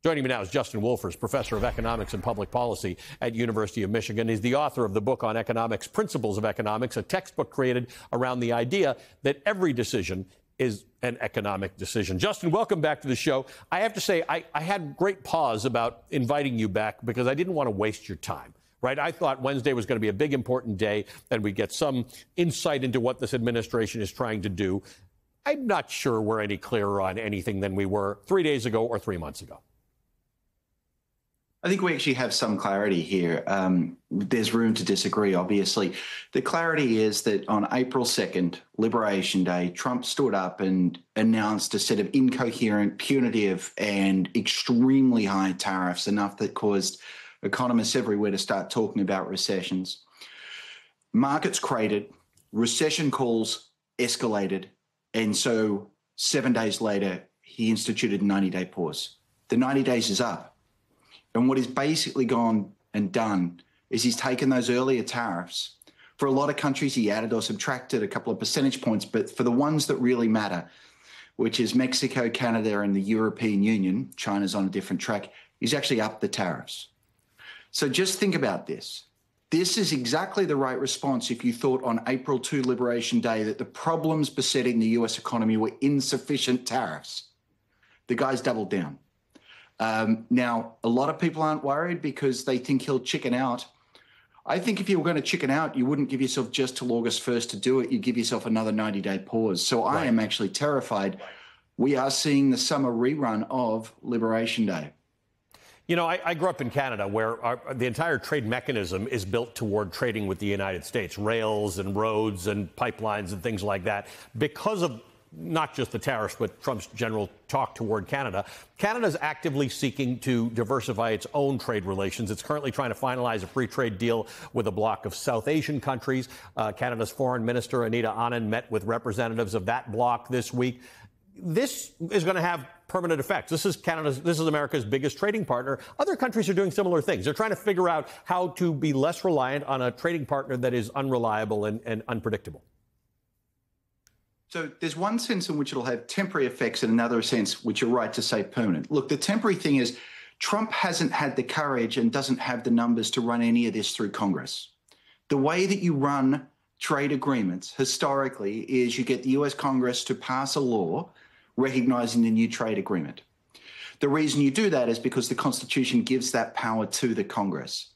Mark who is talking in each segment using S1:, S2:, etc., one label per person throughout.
S1: Joining me now is Justin Wolfers, professor of economics and public policy at University of Michigan. He's the author of the book on economics, Principles of Economics, a textbook created around the idea that every decision is an economic decision. Justin, welcome back to the show. I have to say, I had great pause about inviting you back because I didn't want to waste your time. Right? I thought Wednesday was going to be a big, important day, and we'd get some insight into what this administration is trying to do. I'm not sure we're any clearer on anything than we were 3 days ago or 3 months ago.
S2: I think we actually have some clarity here. There's room to disagree, obviously. The clarity is that on April 2nd, Liberation Day, Trump stood up and announced a set of incoherent, punitive, and extremely high tariffs, enough that caused economists everywhere to start talking about recessions. Markets cratered, recession calls escalated, and so 7 days later, he instituted a 90-day pause. The 90 days is up. And what he's basically gone and done is he's taken those earlier tariffs. For a lot of countries, he added or subtracted a couple of percentage points, but for the ones that really matter, which is Mexico, Canada, and the European Union, China's on a different track, he's actually upped the tariffs. So just think about this. This is exactly the right response if you thought on April 2 Liberation Day that the problems besetting the US economy were insufficient tariffs. The guy's doubled down. Now, a lot of people aren't worried because they think he'll chicken out. I think if you were going to chicken out, you wouldn't give yourself just till August 1st to do it. You'd give yourself another 90-day pause. So I am actually terrified. We are seeing the summer rerun of Liberation Day.
S1: You know, I grew up in Canada where the entire trade mechanism is built toward trading with the United States, rails and roads and pipelines and things like that. Because of not just the tariffs, but Trump's general talk toward Canada. Canada's actively seeking to diversify its own trade relations. It's currently trying to finalize a free trade deal with a bloc of South Asian countries. Canada's Foreign Minister, Anita Anand, met with representatives of that bloc this week. This is going to have permanent effects. This is America's biggest trading partner. Other countries are doing similar things. They're trying to figure out how to be less reliant on a trading partner that is unreliable and unpredictable.
S2: So there's one sense in which it'll have temporary effects and another sense which you're right to say permanent. Look, the temporary thing is Trump hasn't had the courage and doesn't have the numbers to run any of this through Congress. The way that you run trade agreements historically is you get the US Congress to pass a law recognizing the new trade agreement. The reason you do that is because the Constitution gives that power to the Congress.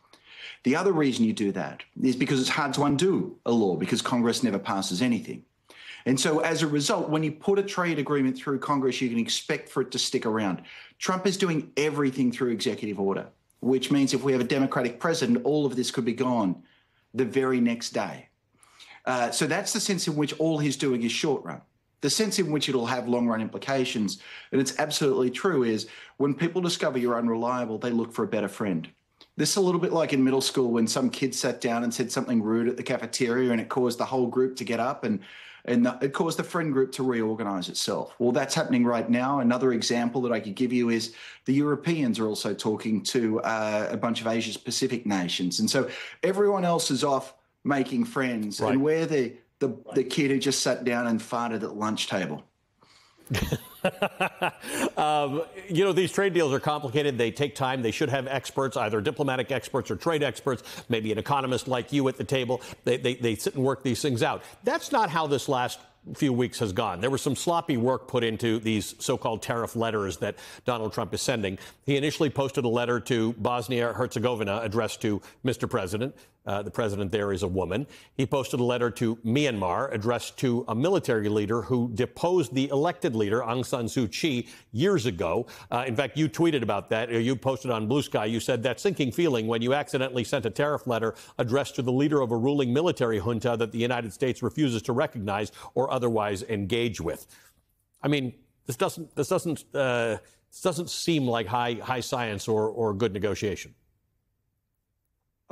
S2: The other reason you do that is because it's hard to undo a law because Congress never passes anything. And so as a result, when you put a trade agreement through Congress, you can expect for it to stick around. Trump is doing everything through executive order, which means if we have a Democratic president, all of this could be gone the very next day. So that's the sense in which all he's doing is short run. The sense in which it'll have long run implications, and it's absolutely true, is when people discover you're unreliable, they look for a better friend. This is a little bit like in middle school when some kid sat down and said something rude at the cafeteria and it caused the whole group to get up and it caused the friend group to reorganize itself. Well, that's happening right now. Another example that I could give you is the Europeans are also talking to a bunch of Asia Pacific nations. And so everyone else is off making friends. Right. And we're the kid who just sat down and farted at lunch table.
S1: You know, these trade deals are complicated. They take time. They should have experts, either diplomatic experts or trade experts, maybe an economist like you at the table. They sit and work these things out. That's not how this last few weeks has gone. There was some sloppy work put into these so-called tariff letters that Donald Trump is sending. He initially posted a letter to Bosnia-Herzegovina addressed to Mr. President. The president there is a woman. He posted a letter to Myanmar addressed to a military leader who deposed the elected leader, Aung San Suu Kyi, years ago. In fact, you tweeted about that. You posted on Blue Sky. You said that sinking feeling when you accidentally sent a tariff letter addressed to the leader of a ruling military junta that the United States refuses to recognize or otherwise engage with. I mean, this doesn't seem like high science or good negotiation.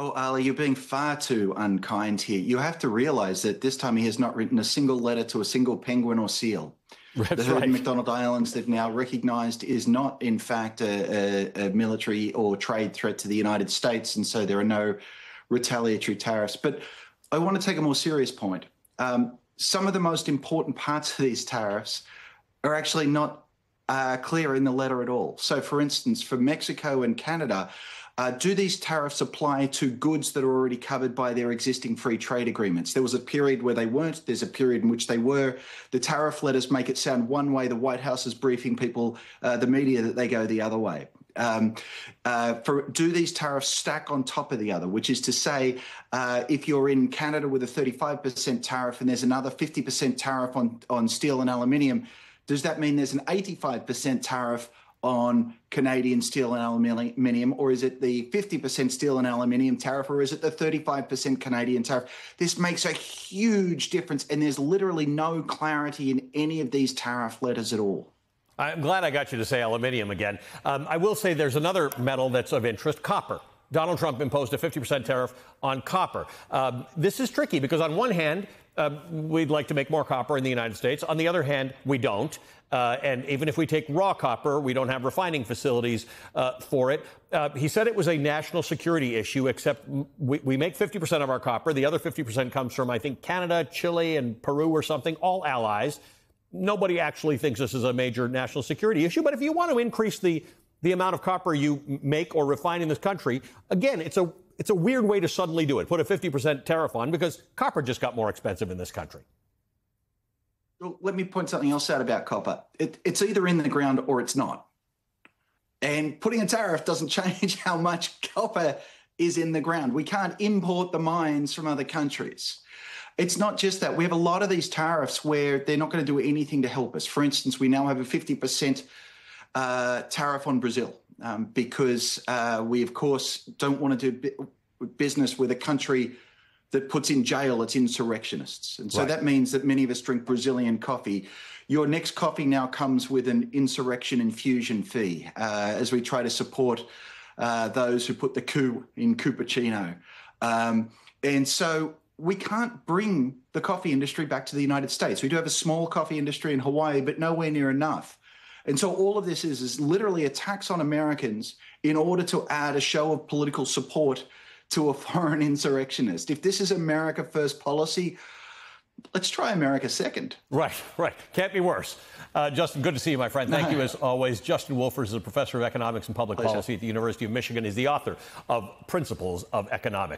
S2: Oh, Ali, you're being far too unkind here. You have to realize that this time he has not written a single letter to a single penguin or seal. The herd in McDonald Islands they've now recognized is not, in fact, a military or trade threat to the United States, and so there are no retaliatory tariffs. But I want to take a more serious point. Some of the most important parts of these tariffs are actually not clear in the letter at all. So, for instance, for Mexico and Canada, do these tariffs apply to goods that are already covered by their existing free trade agreements? There was a period where they weren't. There's a period in which they were. The tariff letters make it sound one way. The White House is briefing people, the media, that they go the other way. Do these tariffs stack on top of the other, which is to say, if you're in Canada with a 35% tariff and there's another 50% tariff on steel and aluminium, does that mean there's an 85% tariff on Canadian steel and aluminium, or is it the 50% steel and aluminium tariff, or is it the 35% Canadian tariff? This makes a huge difference, and there's literally no clarity in any of these tariff letters at all.
S1: I'm glad I got you to say aluminium again. I will say there's another metal that's of interest, copper. Donald Trump imposed a 50% tariff on copper. This is tricky because on one hand, we'd like to make more copper in the United States. On the other hand, we don't. And even if we take raw copper, we don't have refining facilities for it. He said it was a national security issue, except we make 50% of our copper. The other 50% comes from, I think, Canada, Chile, and Peru or something, all allies. Nobody actually thinks this is a major national security issue. But if you want to increase the amount of copper you make or refine in this country, again, it's a weird way to suddenly do it. Put a 50% tariff on because copper just got more expensive in this country.
S2: Well, let me point something else out about copper. It's either in the ground or it's not. And putting a tariff doesn't change how much copper is in the ground. We can't import the mines from other countries. It's not just that. We have a lot of these tariffs where they're not going to do anything to help us. For instance, we now have a 50% tariff on Brazil because we, of course, don't want to do business with a country that puts in jail its insurrectionists. And so that means that many of us drink Brazilian coffee. Your next coffee now comes with an insurrection infusion fee as we try to support those who put the coup in Cupertino. And so we can't bring the coffee industry back to the United States. We do have a small coffee industry in Hawaii, but nowhere near enough. And so all of this is literally a tax on Americans in order to add a show of political support to a foreign insurrectionist. If this is America first policy, let's try America second.
S1: Right. Can't be worse. Justin, good to see you, my friend. Thank you as always. Justin Wolfers is a professor of economics and public policy at the University of Michigan. He's the author of Principles of Economics.